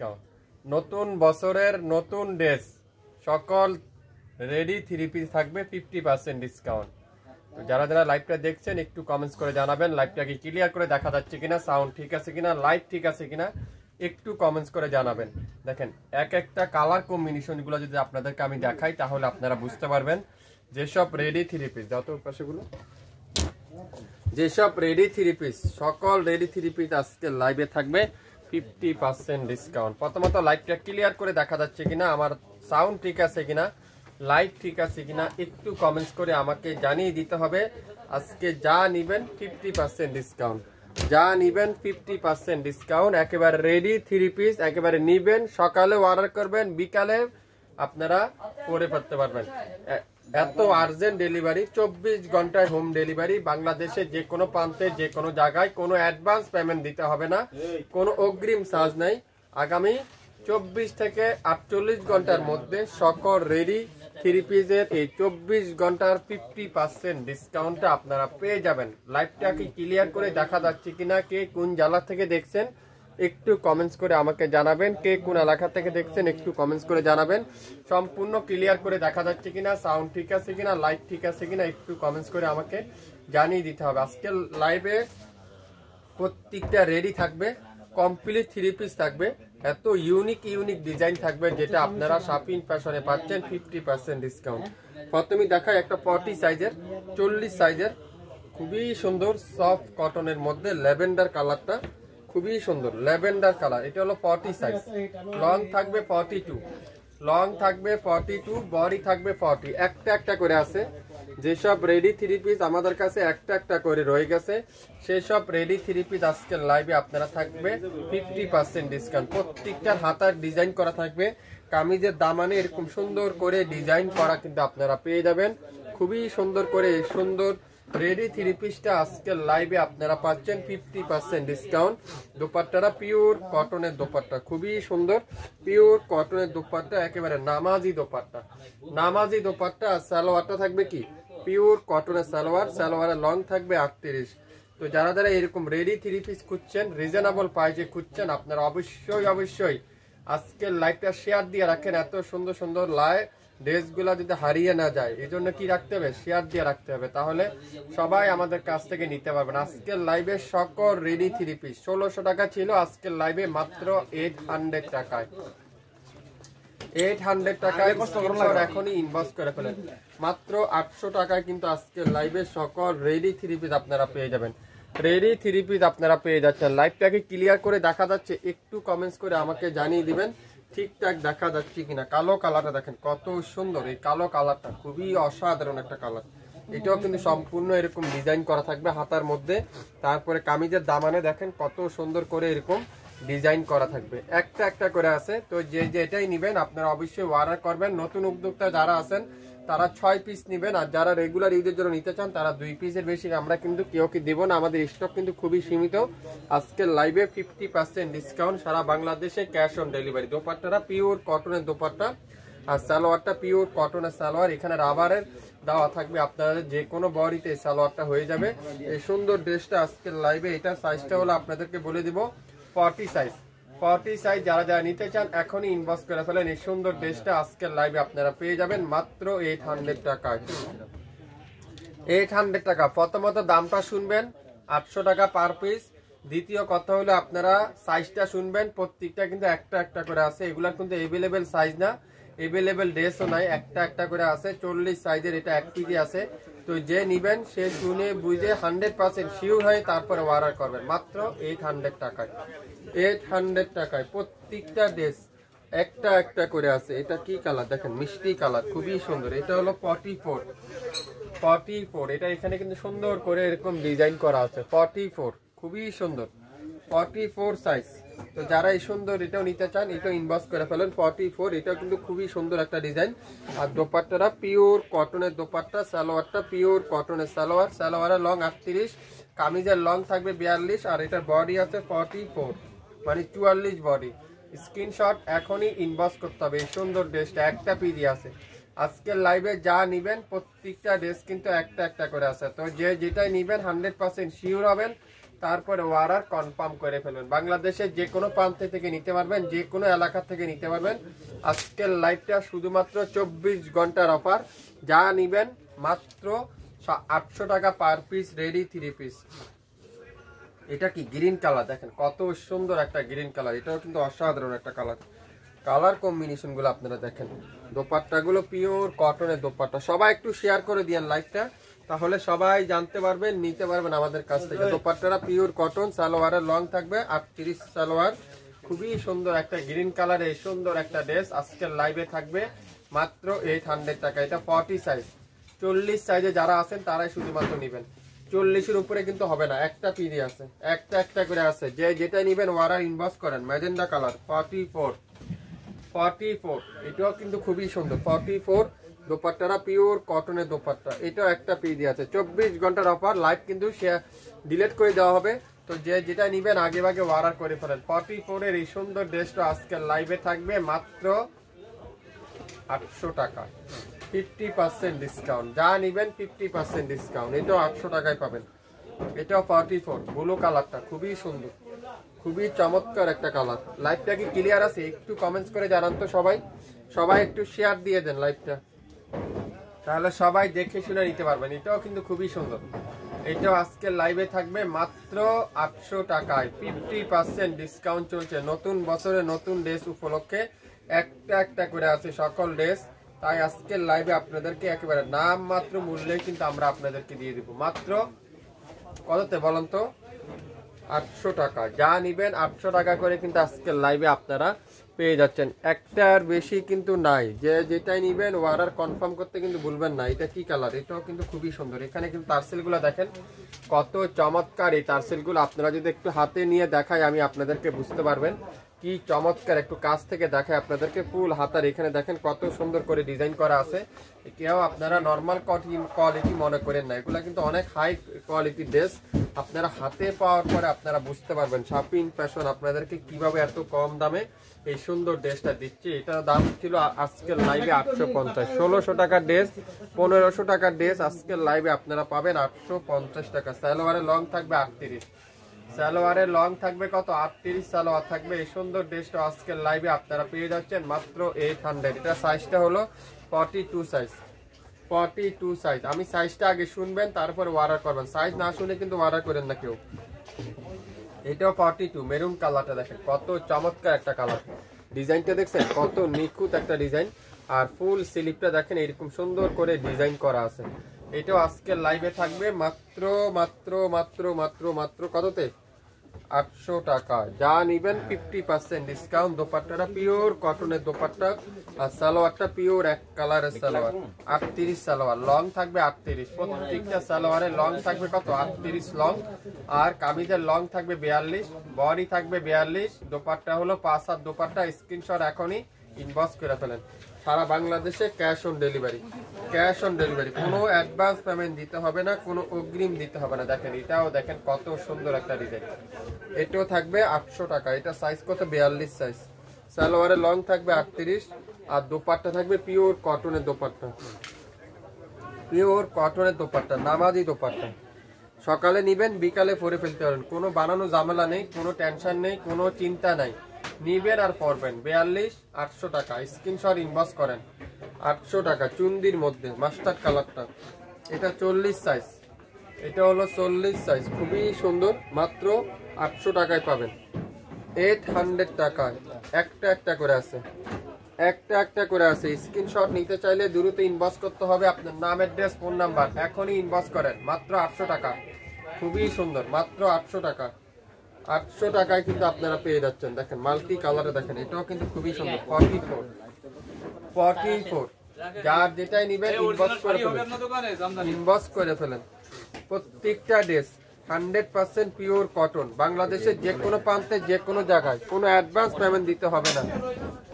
Discount. নতুন বছরের নতুন ড্রেস সকল রেডি 3 পিস থাকবে 50% ডিসকাউন্ট। তো যারা যারা লাইভটা দেখছেন একটু কমেন্টস করে জানাবেন লাইভটা কি ক্লিয়ার করে দেখা যাচ্ছে কিনা, সাউন্ড ঠিক আছে কিনা, লাইট ঠিক আছে কিনা একটু কমেন্টস করে জানাবেন। দেখেন এক একটা কালার কম্বিনেশনগুলো যদি আপনাদেরকে আমি দেখাই তাহলে আপনারা বুঝতে পারবেন যেসব রেডি 3 পিস যত পাশেগুলো যেসব রেডি 3 পিস সকল রেডি 3 পিস আজকে লাইভে থাকবে 50% ডিসকাউন্ট। প্রথমত লাইভটা ক্লিয়ার করে দেখা যাচ্ছে কিনা, আমার সাউন্ড ঠিক আছে কিনা, লাইট ঠিক আছে কিনা একটু কমেন্টস করে আমাকে জানিয়ে দিতে হবে। আজকে যা নিবেন 50% ডিসকাউন্ট, যা নিবেন 50% ডিসকাউন্ট। একেবারে রেডি 3 পিস একেবারে নিবেন, সকালে অর্ডার করবেন, বিকালে আপনারা পরে পড়তে পারবেন। এত আর্জেন্ট ডেলিভারি, 24 ঘন্টায় হোম ডেলিভারি, বাংলাদেশে যে কোনো প্রান্তে যে কোনো জায়গায়, কোনো অ্যাডভান্স পেমেন্ট দিতে হবে না, কোনো অগ্রিম চার্জ নাই। আগামী 24 থেকে 48 ঘন্টার মধ্যে সকল রেডি 3 পিসের এই 24 ঘন্টার 50% ডিসকাউন্টটা আপনারা পেয়ে যাবেন। লাইভটা কি ক্লিয়ার করে দেখা যাচ্ছে কিনা, কে কোন জেলা থেকে দেখছেন একটু কমেন্টস করে আমাকে জানাবেন, কে কোন এলাকা থেকে দেখছেন একটু কমেন্টস করে জানাবেন। সম্পূর্ণ ক্লিয়ার করে দেখা যাচ্ছে কিনা, সাউন্ড ঠিক আছে কিনা, লাইট ঠিক আছে কিনা একটু কমেন্টস করে আমাকে জানিয়ে দিতে হবে। আজকের লাইভে প্রত্যেকটা রেডি থাকবে, কমপ্লিট 3 পিস থাকবে, এত ইউনিক ইউনিক ডিজাইন থাকবে যেটা আপনারা শাপিং ফ্যাশনে পাচ্ছেন 50% ডিসকাউন্ট। প্রথমে দেখাই একটা 40 সাইজের 40 সাইজের খুবই সুন্দর সফট কটনের মধ্যে ল্যাভেন্ডার কালারটা খুবই সুন্দর, ল্যাভেন্ডার কালার। এটা হলো 40 সাইজ, লং থাকবে 42, লং থাকবে 42, বডি থাকবে 40। একটা একটা করে আছে, যেসব রেডি 3 পিস আমাদের কাছে একটা একটা করে রয়ে গেছে সেই সব রেডি 3 পিস আজকের লাইভে আপনারা থাকবে 50% ডিসকাউন্ট। প্রত্যেকটার হাতার ডিজাইন করা থাকবে, কামিজের দামানে এরকম সুন্দর করে ডিজাইন করা কিন্তু আপনারা পেয়ে যাবেন। খুবই সুন্দর করে সুন্দর রেডি 3 পিসটা আজকের লাইভে আপনারা পাচ্ছেন 50% ডিসকাউন্ট। দোপাট্টাটা পিওর কটনের দোপাট্টা, খুবই সুন্দর পিওর কটনের দোপাট্টা, একেবারে নামাজি দোপাট্টা, নামাজি দোপাট্টা। আর সালোয়ারটা থাকবে কি পিওর কটনের সালোয়ার, সালোয়ারের লং থাকবে 38। তো যারা যারা এরকম রেডি 3 পিস খুঁজছেন, রিজনেবল প্রাইসে খুঁজছেন, আপনারা অবশ্যই অবশ্যই আজকের লাইভটা শেয়ার দিয়ে রাখেন। এত সুন্দর সুন্দর লাইভ ড্রেসগুলো যদি হারিয়ে না যায় এই জন্য কি রাখতে হবে, শেয়ার দিয়ে রাখতে হবে, তাহলে সবাই আমাদের কাছ থেকে নিতে পারবেন। আজকের লাইভে সকল রেডি 3 পিস 1600 টাকা ছিল, আজকের লাইভে মাত্র 800 টাকায়, 800 টাকায় এখনই ইনবক্স করে ফেলেন। মাত্র 800 টাকায় কিন্তু আজকের লাইভে সকল রেডি 3 পিস আপনারা পেয়ে যাবেন, রেডি 3 পিস আপনারা পেয়ে যাচ্ছেন। লাইভটাকে ক্লিয়ার করে দেখা যাচ্ছে একটু কমেন্টস করে আমাকে জানিয়ে দিবেন ঠিকঠাক দেখা যাচ্ছে কিনা। কালো কালারটা দেখেন কত সুন্দর, এই কালো কালারটা খুবই অসাধারণ একটা কালার। এটাও কিন্তু সম্পূর্ণ এরকম ডিজাইন করা থাকবে হাতার মধ্যে, তারপরে কামিজের দামানে দেখেন কত সুন্দর করে এরকম ডিজাইন করা থাকবে, একটা একটা করে আছে। তো যে যেটাই নেবেন আপনারা অবশ্যই অর্ডার করবেন। নতুন উদ্যোক্তা যারা আছেন তারা 6 পিস নেবেন, আর যারা রেগুলার ইউজের জন্য নিতে চান তারা 2 পিসের বেশি আমরা কিন্তু কেউ কি দেবো না, আমাদের স্টক কিন্তু খুবই সীমিত। আজকের লাইভে 50% ডিসকাউন্ট, সারা বাংলাদেশে ক্যাশ অন ডেলিভারি। দোপাট্টাটা পিওর কটনের দোপাট্টা, আর সালোয়ারটা পিওর কটনের সালোয়ার, এখানে রাবারের দেওয়া থাকবে, আপনাদের যে কোনো বডিতে সালোয়ারটা হয়ে যাবে। এই সুন্দর ড্রেসটা আজকের লাইভে, এটার সাইজটা হলো আপনাদেরকে বলে দিব 40 সাইজ, 40 সাইজ। যারা যারা নিতে চান এখনই ইনবক্স করে ফেলেন। এই সুন্দর ড্রেসটা আজকের লাইভে আপনারা পেয়ে যাবেন মাত্র 800 টাকায়, 800 টাকা। প্রথমত দামটা শুনবেন 800 টাকা পার পিস। দ্বিতীয় কথা হলো আপনারা সাইজটা শুনবেন, প্রত্যেকটা কিন্তু একটা একটা করে আছে, এগুলা কিন্তু এভেলেবেল সাইজ না, এভেলেবেল ড্রেসও নাই, একটা একটা করে আছে। 40 সাইজের এটা এক পিসি আছে। তো যে নিবেন সে শুনে বুঝে 100% শিওর হয়ে তারপরে অর্ডার করবেন মাত্র 800 টাকায়, 800 টাকায় প্রত্যেকটা ড্রেস একটা একটা করে আছে। এটা কি কালার দেখেন, মিষ্টি কালার, খুবই সুন্দর। এটা হলো 44, এটা এখানে কিন্তু সুন্দর করে এরকম ডিজাইন করা আছে। 44 খুবই সুন্দর, 44 সাইজ। তো যারা এই সুন্দর এটাও নিতে চান এটাও ইনবক্স করে ফেলেন। 44 এটাও কিন্তু খুবই সুন্দর একটা ডিজাইন। আর দোপাট্টাটা পিওর কটনের দোপাট্টা, সালোয়ারটা পিওর কটনের সালোয়ার, সালোয়ারের লং 38, কামিজের লং থাকবে 42, আর এটার বডি আছে 44 মানে 44 বডি। স্ক্রিনশট এখনই ইনবক্স করতে হবে। এই সুন্দর ড্রেসটা একটা পিডি আছে। আজকের লাইভে যা নিবেন প্রত্যেকটা ড্রেস কিন্তু একটা একটা করে আছে। তো যে যেটাই নিবেন 100% শিওর হবেন তারপরে অর্ডার কনফার্ম করে ফেলবেন। বাংলাদেশের যে কোনো প্রান্ত থেকে নিতে পারবেন, যে কোনো এলাকা থেকে নিতে পারবেন। আজকের লাইভটা শুধুমাত্র 24 ঘন্টার অফার। যা নিবেন মাত্র 800 টাকা পার পিস, রেডি 3 পিস। এটা কি গ্রিন কালার, দেখেন কত সুন্দর একটা গ্রিন কালার, এটাও কিন্তু অসাধারণ একটা কালার। কালার কম্বিনেশন গুলো আপনারা দেখেন, দোপাট্টা গুলো পিওর কটনের দোপাট্টা। সবাই একটু শেয়ার করে দিয়েন লাইভটা, তাহলে সবাই জানতে পারবেন, নিতে পারবেন আমাদের কাছ থেকে। দোপাট্টাটা পিওর কটন, সালোয়ারের লং থাকবে 38 সালোয়ার। খুবই সুন্দর একটা গ্রিন কালার, এই সুন্দর একটা ড্রেস আজকের লাইভে থাকবে মাত্র 800 টাকা। এটা 40 সাইজ, 40 সাইজে যারা আছেন তারাই শুধুমাত্র নিবেন। 40-এর উপরে কিন্তু হবে না, একটা পিডি আছে, একটা করে আছে। যে যেটা নিবেন অর্ডার ইনবক্স করেন। ম্যাজেন্ডা কালার 44, এটাও কিন্তু খুবই সুন্দর। 44 দোপাট্টাটা পিওর কটনের দোপাট্টা, এটাও একটা পিডি আছে। 24 ঘন্টার অফার, লাইভ কিন্তু ডিলিট করে দেওয়া হবে। তো যে যেটা নিবেন আগে ভাগে অর্ডার করে ফেলেন। 44-এর এই সুন্দর ড্রেসটা আজকের লাইভে থাকবে মাত্র 800 টাকা, 50% ডিসকাউন্ট। যা নিবেন 50% ডিসকাউন্ট। এটাও 800 টাকায় পাবেন। এটাও 44 ব্লু কালারটা খুবই সুন্দর, খুবই চমৎকার একটা কালার। লাইভটা কি ক্লিয়ার আছে? একটু কমেন্টস করে জানান তো সবাই একটু শেয়ার দিয়ে দেন লাইভটা, তাহলে সবাই দেখে শুনে নিতে পারবেন। এটাও কিন্তু খুবই সুন্দর। এটাও আজকের লাইভে থাকবে মাত্র 800 টাকায়, 50% ডিসকাউন্ট চলছে। নতুন বছরে নতুন ড্রেস উপলক্ষে একটা করে আছে সকল ড্রেস। তাই আজকের লাইভে আপনাদেরকে একেবারে নাম মাত্র মূল্যে কিন্তু আমরা আপনাদেরকে দিয়ে দিব। মাত্র কততে বলেন তো? 800 টাকা। যা নিবেন 800 টাকা করে কিন্তু আজকের লাইভে আপনারা পেয়ে যাচ্ছেন। একটার বেশি কিন্তু নাই। যে যেটাই নিবেন অর্ডার কনফার্ম করতে কিন্তু ভুলবেন না। এটা কি কালার? এটাও কিন্তু খুবই সুন্দর। এখানে কিন্তু টার্সেলগুলো দেখেন কত চমৎকার। এই টার্সেলগুলো আপনারা যদি একটু হাতে নিয়ে দেখাই আমি আপনাদেরকে বুঝতে পারবেন কি চমৎকার। একটু কাছ থেকে দেখায় আপনাদেরকে। ফুল হাতার এখানে দেখেন কত সুন্দর করে ডিজাইন করা আছে। কেউ আপনারা নর্মাল কোয়ালিটি মনে করেন না, এগুলো কিন্তু অনেক হাই কোয়ালিটি ড্রেস। আপনারা হাতে পাওয়ার পরে আপনারা বুঝতে পারবেন শাপিং ফ্যাশন আপনাদেরকে কিভাবে এত কম দামে এই সুন্দর ড্রেসটা দিচ্ছে। এটার দাম ছিল আজকের লাইভে 850। 1600 টাকার ড্রেস, 1500 টাকার ড্রেস আজকের লাইভে আপনারা পাবেন 850 টাকা। সালোয়ারের লং থাকবে 38, সালোয়ারের লং থাকবে কত? 38 সালোয়ার থাকবে। এই সুন্দর ড্রেসটা আজকের লাইভে আপনারা পেয়ে যাচ্ছেন মাত্র 800। এটা সাইজটা হলো 42 সাইজ, 42 সাইজ। আমি সাইজটা আগে শুনবেন তারপর অর্ডার করবেন, সাইজ না শুনে কিন্তু অর্ডার করেন না কেউ। এটাও 42, মেরুন কালারটা দেখেন কত চমৎকার একটা কালার। ডিজাইনটা দেখছেন কত নিখুঁত একটা ডিজাইন। আর ফুল স্লিপটা দেখেন এরকম সুন্দর করে ডিজাইন করা আছে। এটাও আজকের লাইভে থাকবে মাত্র মাত্র মাত্র মাত্র মাত্র কততে? 800 টাকা। যা নিবেন 50% ডিসকাউন্ট। দোপাট্টাটা পিওর কটনের দোপাট্টা, আর সালোয়ারটা পিওর এক কালারের সালোয়ার। 38 সালোয়ার, লং থাকবে 38। প্রত্যেকটা সালোয়ারের লং থাকবে কত? 38 লং। আর কামিজের লং থাকবে 42, বডি থাকবে 42। দোপাট্টা হলো 5 হাত দোপাট্টা। স্ক্রিনশট এখনই ইনবক্স করে ফেলেন। সারা বাংলাদেশে cash on delivery, cash on delivery. কোনো অ্যাডভান্স পেমেন্ট দিতে হবে না, কোনো অগ্রিম দিতে হবে না। দেখেন এটাও দেখেন কত সুন্দর একটা ডিজাইন। এটাও থাকবে 800 টাকা। এটা সাইজ কত? 42 সাইজ। সালোয়ারের লং থাকবে 38, আর দোপাট্টা থাকবে পিওর কটনের দোপাট্টা, পিওর কটনের দোপাট্টা, নামাজি দোপাট্টা। সকালে নিবেন বিকালে পরে ফেলতে পারেন, কোনো বানানো ঝামেলা নেই, কোনো টেনশন নেই, কোনো চিন্তা নাই। নিবেন আর পরবেন। 42, 800 টাকা। স্ক্রিনশট ইনবক্স করেন। 800 টাকা চুন্দির মধ্যে মাস্টার্ড কালারটা। এটা 40 সাইজ, এটা হলো 40 সাইজ, খুবই সুন্দর। মাত্র 800 টাকায় পাবেন। 800 টাকায় একটা করে আছে, একটা করে আছে। স্ক্রিনশট নিতে চাইলে দ্রুত ইনবক্স করতে হবে। আপনার নাম, অ্যাড্রেস, ফোন নাম্বার এখনই ইনবক্স করেন। মাত্র 800 টাকা, খুবই সুন্দর। মাত্র 800 টাকা। 800 টাকায় কিন্তু আপনারা পেয়ে যাচ্ছেন। দেখেন মাল্টি কালারে দেখেন, এটাও কিন্তু খুবই সুন্দর। 44, যার যেটাই নিবেন ইনবক্স করে ফেলেন, ইনবক্স করে ফেলেন। প্রত্যেকটা ড্রেস 100% পিওর কটন। বাংলাদেশের যে কোনো প্রান্তে যে কোনো জায়গায় কোনো অ্যাডভান্স পেমেন্ট দিতে হবে না,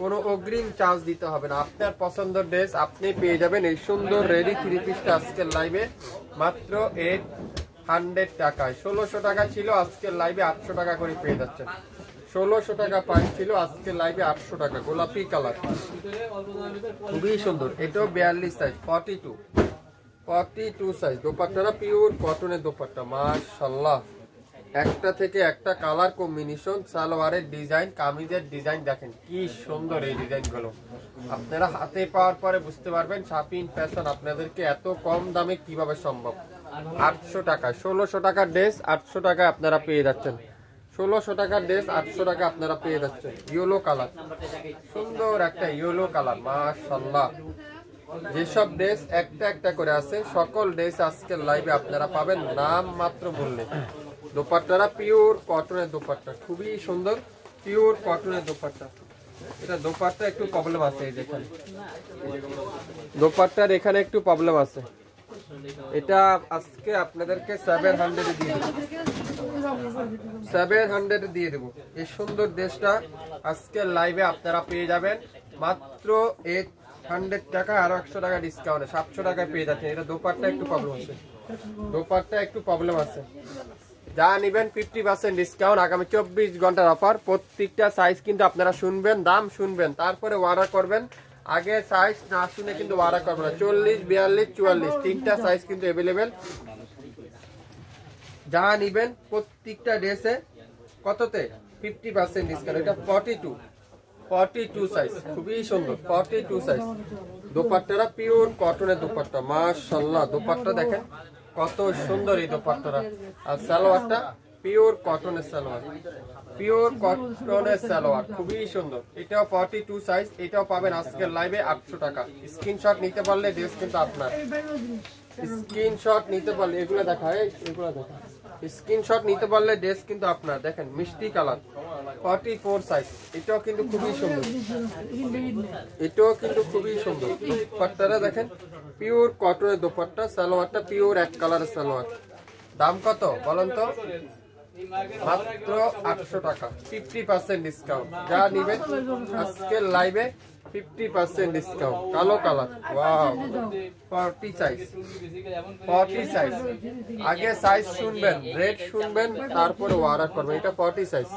কোনো অগ্রিম চার্জ দিতে হবে না। আপনার পছন্দের ড্রেস আপনি পেয়ে যাবেন এই সুন্দর রেডি 3 পিসটা আজকের লাইভে মাত্র 800 টাকায়। 1600 টাকা ছিল, আজকের লাইভে 800 টাকা করে পেয়ে যাচ্ছেন। 1600 টাকা প্রাইস ছিল, আজকের লাইভে 800 টাকা। গোলাপি কালার খুবই সুন্দর। এটাও 42 সাইজ, 42 সাইজ। দোপাট্টাটা পিওর কটনের দোপাট্টা, মাশাআল্লাহ একটা থেকে একটা কালার কম্বিনেশন, সালোয়ারের ডিজাইন, কামিজের ডিজাইন দেখেন কি সুন্দর এই ডিজাইনগুলো। আপনারা হাতে পাওয়ার পরে বুঝতে পারবেন শাপিন ফ্যাশন আপনাদেরকে এত কম দামে কিভাবে সম্ভব। 800 টাকা, 1600 টাকার ড্রেস 800 টাকায় আপনারা পেয়ে যাচ্ছেন। 1600 টাকার ড্রেস 800 টাকা আপনারা পেয়ে যাচ্ছেন। ইয়েলো কালার, সুন্দর একটা ইয়েলো কালার, মাশাআল্লাহ। যেসব ড্রেস একটা একটা করে আছে সকল ড্রেস আজকের লাইভে আপনারা পাবেন নাম মাত্র বললে। দোপাট্টারা পিওর কটনের দোপাট্টা, খুবই সুন্দর পিওর কটনের দোপাট্টা। এটা দোপাট্টা একটু প্রবলেম আছে, এই দেখেন দোপাট্টার এখানে একটু প্রবলেম আছে। এটা আজকে আপনাদেরকে 700 দিয়ে দেবো, 700 দিয়ে দেবো। এই সুন্দর ড্রেসটা আজকে লাইভে আপনারা পেয়ে যাবেন মাত্র 800 টাকা, আরো 100 টাকা ডিসকাউন্টে 700 টাকায় পেয়ে যাচ্ছেন। এটা দোপাট্টা একটু প্রবলেম আছে, দোপাট্টা একটু প্রবলেম আছে। যা নিবেন 50% ডিসকাউন্ট, আগামী 24 ঘন্টার অফার। প্রত্যেকটা সাইজ কিন্তু আপনারা শুনবেন, দাম শুনবেন, তারপরে অর্ডার করবেন। আগে সাইজ না শুনে কিন্তু অর্ডার করবেন না। 40, 42, 44 তিনটা সাইজ কিন্তু অ্যাভেলেবেল। যা নিবেন প্রত্যেকটা ড্রেসে কততে 50% ডিসকাউন্ট। এটা 42 সাইজ, খুবই সুন্দর 42 সাইজ। দোপাট্টারা পিওর কটনের দোপাট্টা, মাশাআল্লাহ। দোপাট্টা দেখেন কত সুন্দর এই দোপাট্টারা। আর সালোয়ারটা পিওর কটনের সালোয়ার, পিওর কটনের সালোয়ার, খুবই সুন্দর। এটাও 42 সাইজ, এটাও পাবেন আজকের লাইভে 800 টাকা। স্ক্রিনশট নিতে পারলে ড্রেস কিন্তু আপনার, স্ক্রিনশট নিতে পারলে এগুলো দেখা, এগুলো দেখা, স্ক্রিনশট নিতে পারলে ড্রেস কিন্তু আপনার। দেখেন মিষ্টি কালার 44 সাইজ, এটাও কিন্তু খুবই সুন্দর, এটাও কিন্তু খুবই সুন্দর। দোপাট্টারা দেখেন পিওর কটনের দোপাট্টা, সালোয়ারটা পিওর এক কালারের সালোয়ার। দাম কত বলেন তো? মাত্র 800 টাকা, 50% ডিসকাউন্ট। যা নিবেন আজকের লাইভে 50% ডিসকাউন্ট। কালো কালার, ওয়াও 40 সাইজ, 40 সাইজ। আগে সাইজ শুনবেন, রেট শুনবেন, তারপরে অর্ডার করবেন। এটা 40 সাইজ।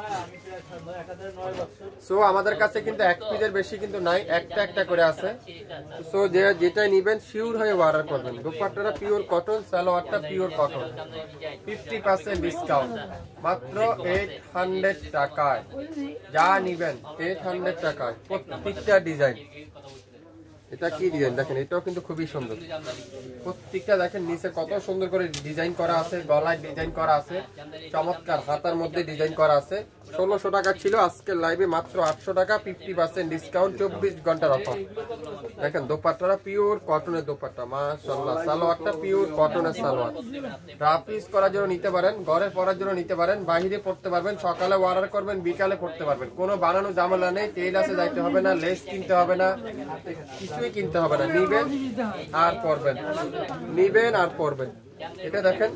সো আমাদের কাছে কিন্তু এক পিসের বেশি কিন্তু নাই, একটা একটা করে আছে। সো যেটাই নিবেন শিওর হয়ে অর্ডার করবেন। দোপাট্টাটা পিওর কটন, সালোয়ারটা পিওর কটন, 50% ডিসকাউন্ট মাত্র 800 টাকায়। যা নিবেন 800 টাকায়, প্রত্যেকটা ডিজাইন। এটা কি ডিজাইন দেখেন, এটাও কিন্তু খুবই সুন্দর। প্রত্যেকটা দেখেন নিচে কত সুন্দর করে ডিজাইন করা আছে, গলায় ডিজাইন করা আছে, চমৎকার হাতার মধ্যে ডিজাইন করা আছে। 1600 টাকা ছিল, আজকের লাইভে মাত্র 800 টাকা, 50% ডিসকাউন্ট, 24 ঘন্টার অফার। দেখেন দোপাট্টাটা পিওর কটনের দোপাট্টা, মাশাআল্লাহ। সালোয়ারটা পিওর কটনের সালোয়ার। রাফ ইউজ করার জন্য নিতে পারেন, ঘরে পরার জন্য নিতে পারেন, বাইরে পড়তে পারবেন, সকালে অর্ডার করবেন, বিকালে পড়তে পারবেন। কোনো বানানো ঝামেলা নেই, তেল আছে যাইতে হবে না, লেস কিনতে হবে না, কিছুই কিনতে হবে না। নিবেন আর পরবেন, নিবেন আর পরবেন। এটা দেখেন,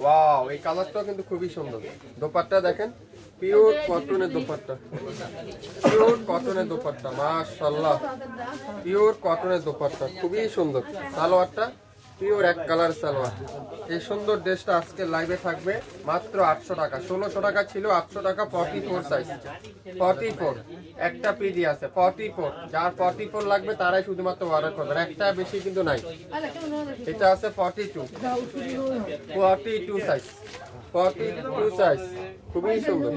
ওয়াও, এই কালারটাও কিন্তু খুবই সুন্দর। দোপাট্টা দেখেন পিওর কটনের দোপাট্টা, পিওর কটনের দোপাট্টা, মাশাআল্লাহ। পিওর কটনের দোপাট্টা খুবই সুন্দর। সালোয়ারটা পিওর এক কালার সালোয়ার। এই সুন্দর ড্রেসটা আজকে লাইভে থাকবে মাত্র 800 টাকা। 1600 টাকা ছিল, 800 টাকা। 44 সাইজ, 44 একটা পিডি আছে 44। যার 44 লাগবে তারাই শুধুমাত্র অর্ডার করবেন, একটা বেশি কিন্তু নাই। এটা আছে 42 সাইজ, 42 সাইজ, খুবই সুন্দর।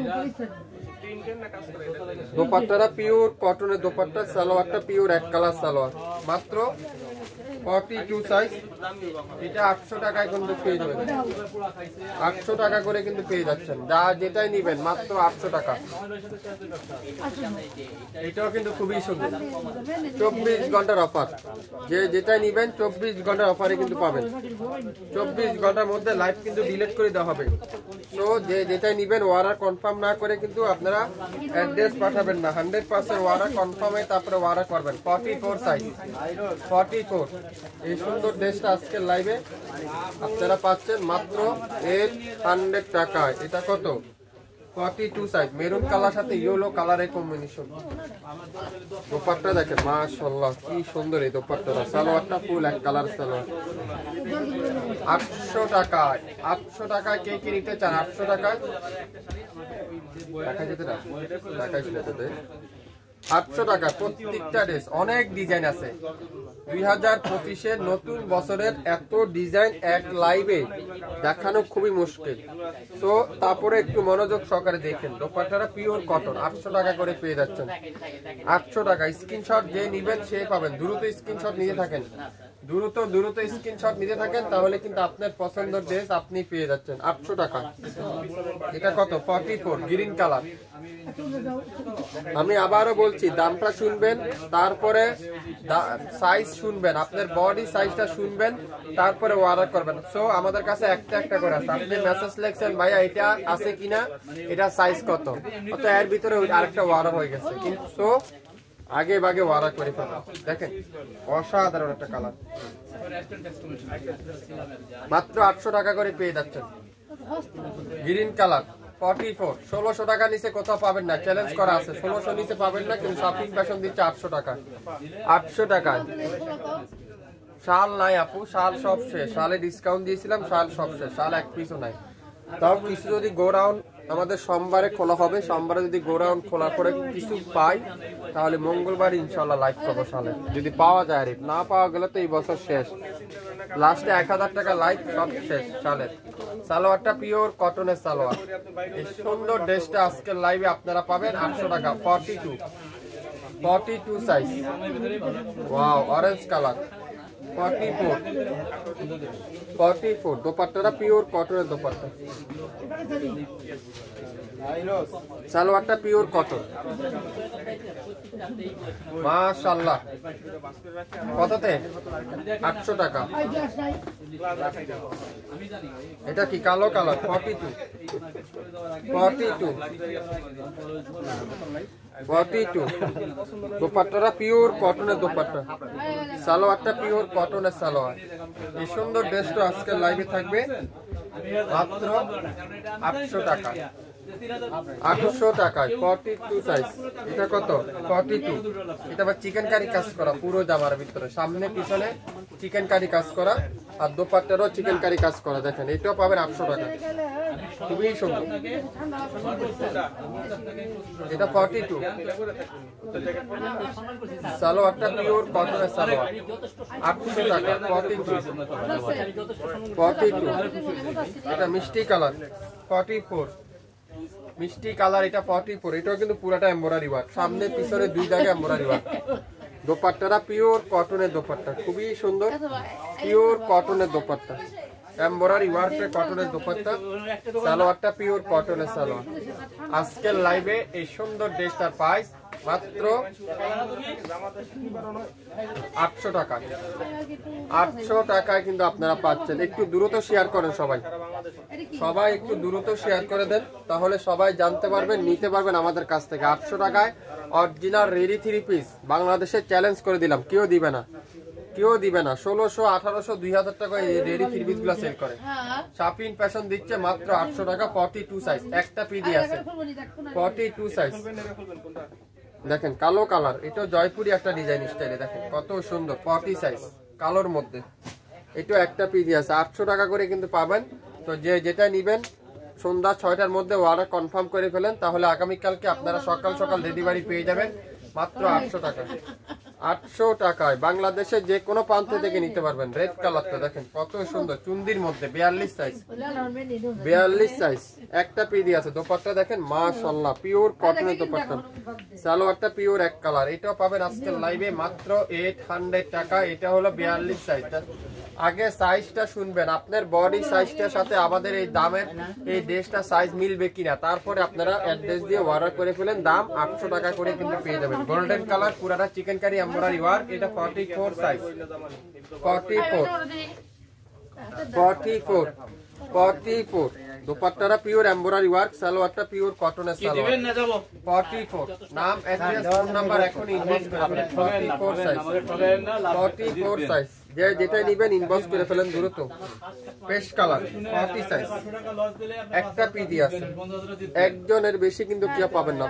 দোপাট্টাটা পিওর কটনের দোপাট্টা, সালোয়ারটা পিওর এক কালার সালোয়ার, মাত্র 42 সাইজ। এটা 800 টাকায় কিন্তু পেয়ে যাবেন, 800 টাকা করে কিন্তু পেয়ে যাচ্ছেন। যা যেটাই নিবেন মাত্র 800 টাকা। এটাও কিন্তু খুবই সুন্দর, 24 ঘন্টার অফার। যে যেটাই নিবেন 24 ঘন্টার অফারে কিন্তু পাবেন। 24 ঘন্টার মধ্যে লাইভ কিন্তু ডিলিট করে দেওয়া হবে। তো যে যেটাই নিবেন অর্ডার কনফার্ম না করে কিন্তু আপনারা অ্যাড্রেস পাঠাবেন না। 100% অর্ডার কনফার্ম হয়ে তারপরে অর্ডার করবেন। 44 সাইজ, 44। এই সুন্দর ড্রেসটা আজকের লাইভে আপনারা পাচ্ছেন মাত্র 800 টাকায়। এটা কত? 42 সাইজ, মেরুন কালার সাথে ইয়েলো কালারের কম্বিনেশন। দোপাট্টা দেখেন, মাশাআল্লাহ কি সুন্দর এই দোপাট্টাটা। সালোয়ারটা ফুল এক কালার সালোয়ার। 800 টাকায়, 800 টাকায় কে কি নিতে চান? 800 টাকায় দেখা যেতে না, দেখাইছিল 800 টাকা প্রত্যেকটা ড্রেস, অনেক ডিজাইন আছে। 2025-এর নতুন বছরের এত ডিজাইন এক লাইভে দেখানো খুবই মুশকিল। তো তারপরে একটু মনোযোগ সহকারে দেখেন। দোপাট্টাটা পিওর কটন, 800 টাকা করে পেয়ে যাচ্ছেন। 800 টাকা। স্ক্রিনশট যে নিবেন সে পাবেন। দ্রুত স্ক্রিনশট নিতে থাকেন, দ্রুত স্ক্রিনশট নিতে থাকেন, তাহলে কিন্তু আপনার পছন্দের ড্রেস আপনি পেয়ে যাচ্ছেন। 800 টাকা। এটা কত? 44 গ্রিন কালার। আমি আবারও বলছি, দামটা শুনবেন, তারপরে সাইজ শুনবেন, আপনার বডি সাইজটা শুনবেন, তারপরে অর্ডার করবেন। সো আমাদের কাছে একটা করে আছে। আপনি মেসেজ লিখছেন ভাইয়া এটা আছে কিনা, এটা সাইজ কত, তো এর ভিতরে আরেকটা অর্ডার হয়ে গেছে। কিন্তু সো আগে ভাগে অর্ডার করে ফেলেন। দেখেন অসাধারণ একটা কালার, মাত্র 800 টাকা করে পেয়ে যাচ্ছেন। গ্রিন কালার 44, 1600 টাকা নিচে কোথাও পাবেন না, চ্যালেঞ্জ করা আছে। 1600 নিচে পাবেন না, কিন্তু শপিং ফ্যাশন দিচ্ছে 800 টাকা। 800 টাকায় শাল নাই আপু, শাল সব শেষ। শালে ডিসকাউন্ট দিয়েছিলাম, শাল সব শেষ, শাল এক পিসও নাই। তাও কিছু যদি গোডাউন আমাদের সোমবারে খোলা হবে, সোমবারে যদি গোডাউন খোলার পরে কিছু পাই, তাহলে মঙ্গলবার ইনশাল্লাহ লাইভ করবো শালে, যদি পাওয়া যায়। না পাওয়া গেলে তো এই বছর শেষ, লাস্টে 1000 টাকা লাইভ, সব শেষ শালের। সালোয়ারটা পিওর কটনের সালোয়ার। এই সুন্দর ড্রেসটা আজকের লাইভে আপনারা পাবেন 800 টাকা। 42 সাইজ। Wow, orange colour. 44 দোপাট্টাটা পিওর কটনের দোপাট্টা। সালোয়ারটা পিওর কটন। মাশাআল্লাহ। কততে? 800 টাকা। এটা কি কালো কালার? 42 দোপাট্টাটা পিওর কটনের দোপাট্টা। সালোয়ারটা পিওর কটনের সালোয়ার। এই সুন্দর ড্রেসটা আজকে লাইভে থাকবে মাত্র 800 টাকা। 800 টাকায় 42 সাইজ। এটা কত? 42। এটা আবার চিকেন কারি কাজ করা পুরো জামার ভিতরে, সামনে পিছনে চিকেন কারি কাজ করা, আর দোপাট্টারও চিকেন কারি কাজ করা। দেখেন এটাও পাবেন 800 টাকা, খুবই সুন্দর। এটা 42। সালোয়ারটা পিওর কটনের সালোয়ার, 800 টাকা। 42। এটা মিষ্টি কালার 44, মিষ্টি কালার। এটা 44। এটাও কিন্তু পুরাটা এমব্রয়ডারি ওয়ার্ক, সামনে পিছনে দুই জায়গায় এমব্রয়ডারি ওয়ার্ক। দোপাট্টাটা পিওর কটনের দোপাট্টা, খুবই সুন্দর, পিওর কটনের দোপাট্টা, এমব্রয়ডারি ওয়ার্কের কটনের দোপাট্টা। সালোয়ারটা পিওর কটনের সালোয়ার। আজকের লাইভে এই সুন্দর ড্রেসটার প্রাইস মাত্র 800 টাকা। 800 টাকায় কিন্তু আপনারা পাচ্ছেন। একটু দ্রুত শেয়ার করেন সবাই, একটু দ্রুত শেয়ার করে দেন, তাহলে সবাই জানতে পারবেন, নিতে পারবেন আমাদের কাছ থেকে। 800 টাকায় অরিজিনাল রেডি 3 পিস। বাংলাদেশে চ্যালেঞ্জ করে দিলাম, কেউ দিবে না। 1600, 1800, 2000 টাকা এই রেডি 3 পিস গুলা সেল করে। শপিং ফ্যাশন দিচ্ছে মাত্র 800 টাকা। 42 সাইজ, একটা পিডি আছে। 42 সাইজ। দেখেন কালো কালার, এটা জয়পুরি একটা ডিজাইন স্টাইলে, দেখেন কত সুন্দর। 40 সাইজ কালোর মধ্যে, এটা একটা পিডি আছে। 800 টাকা করে কিন্তু পাবেন। তো যেটা নিবেন সন্ধ্যা 6টার মধ্যে অর্ডার কনফার্ম করে ফেলেন, তাহলে আগামীকালকে আপনারা সকাল সকাল ডেলিভারি পেয়ে যাবেন মাত্র 800 টাকা। 800 টাকায় বাংলাদেশে যে কোনো প্রান্ত থেকে নিতে পারবেন। রেড কালারটা দেখেন কত সুন্দর, চুন্দির মধ্যে 42 সাইজ। 42 সাইজ, একটা পিডি আছে। দোপাট্টা দেখেন মাশাআল্লাহ, পিওর কটনের দোপাট্টা। সালোয়ারটা পিওর এক কালার। এটাও পাবেন আজকের লাইভে মাত্র 800 টাকা। এটা হলো 42 সাইজ। আগে সাইজটা শুনবেন, আপনার বডি সাইজটার সাথে আমাদের এই দামের এই ড্রেসটা সাইজ মিলবে কিনা, তারপরে আপনারা অ্যাড্রেস দিয়ে অর্ডার করে ফেলেন। দাম 800 টাকা করে কিন্তু পেয়ে যাবেন। গোল্ডেন কালার, পুরাটা চিকেন কারি এমব্রয়ডারি ওয়ার্ক। এটা 44 সাইজ। 44 দোপাট্টাটা পিওর এমব্রয়ডারি ওয়ার্ক, সালোয়ারটা পিওর কটনের সালোয়ার। 44 নাম, অ্যাড্রেস, ফোন নাম্বার এখন ইনবক্স করে ফেলেন। 44 সাইজ। যে যেটাই নিবেন ইনবক্স করে ফেলেন দ্রুত। পেস্ট কালার 40 সাইজ, একটা পিডি আছে, একজনের বেশি কিন্তু কেউ পাবেন না।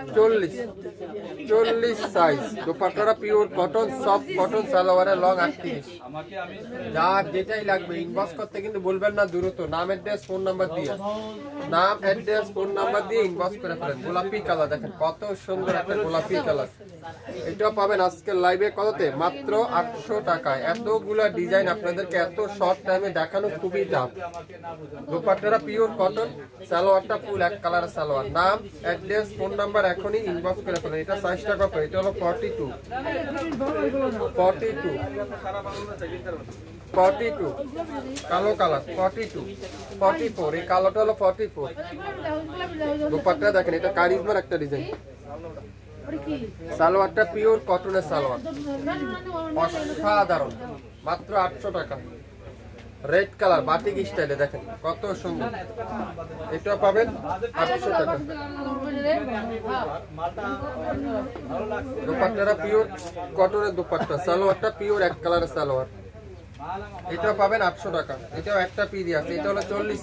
40 সাইজ, দোপাট্টাটা পিওর কটন, সফট কটন, সালোয়ারের লং 38। যার যেটাই লাগবে ইনবক্স করতে কিন্তু বলবেন না, দ্রুত নাম অ্যাড্রেস ফোন নাম্বার দিয়ে, নাম অ্যাড্রেস ফোন নাম্বার দিয়ে ইনবক্স করে ফেলেন। গোলাপি কালার দেখেন কত সুন্দর একটা গোলাপি কালার, এটাও পাবেন আজকের লাইভে কততে? মাত্র 800 টাকায়। এতগুলা ডিজাইন আপনাদেরকে এত শর্ট টাইমে দেখানো খুবই টাফ। দোপাট্টাটা পিওর কটন, সালোয়ারটা ফুল এক কালার সালোয়ার। নাম অ্যাড্রেস ফোন নাম্বার এখনই ইনবক্স করে ফেলেন। এটা সাইজটা কত? এটা হলো 42 কালো কালার 44 এই কালোটা হলো 44। দোপাট্টা দেখেন এটা কারিজমার একটা ডিজাইন, সালোয়ারটা পিওর কটনের সালোয়ার, অসাধারণ, মাত্র 800 টাকা। রেড কালার বাটিক স্টাইলে দেখেন কত সুন্দর, এটা পাবেন 800 টাকা। দোপাট্টাটা পিওর কটনের দোপাট্টা, সালোয়ারটা পিওর এক কালারের সালোয়ার, এটা পাবেন 800 টাকা। এটাও একটা পিডি আছে, এটা হলো 40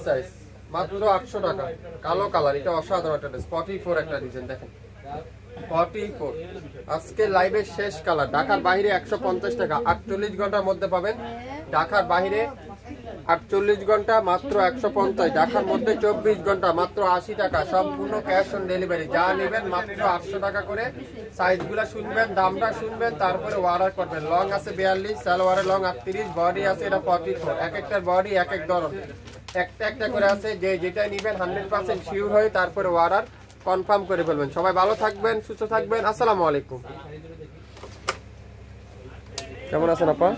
সাইজ, মাত্র 800 টাকা। কালো কালার, এটা অসাধারণ একটা ড্রেস, 44 একটা ডিজাইন দেখেন 44। আজকে লাইভের শেষ কালার। ঢাকার বাইরে 150 টাকা, 48 ঘন্টার মধ্যে পাবেন। ঢাকার বাইরে 48 ঘন্টা মাত্র 150, ঢাকার মধ্যে 24 ঘন্টা মাত্র 80 টাকা, সম্পূর্ণ ক্যাশ অন ডেলিভারি। যা নেবেন মাত্র 800 টাকা করে। সাইজগুলো শুনবেন, দামটা শুনবেন, তারপরে অর্ডার করবেন। লং আছে 42, সালোয়ারের লং 38, বডি আছে এটা 44। এক একটার বডি এক এক ধরন, একটা একটা করে আছে। যে যেটাই নেবেন 100% শিওর হয়ে তারপরে অর্ডার কনফার্ম করে ফেলবেন। সবাই ভালো থাকবেন, সুস্থ থাকবেন। আসসালামু আলাইকুম। কেমন আছেন আপা?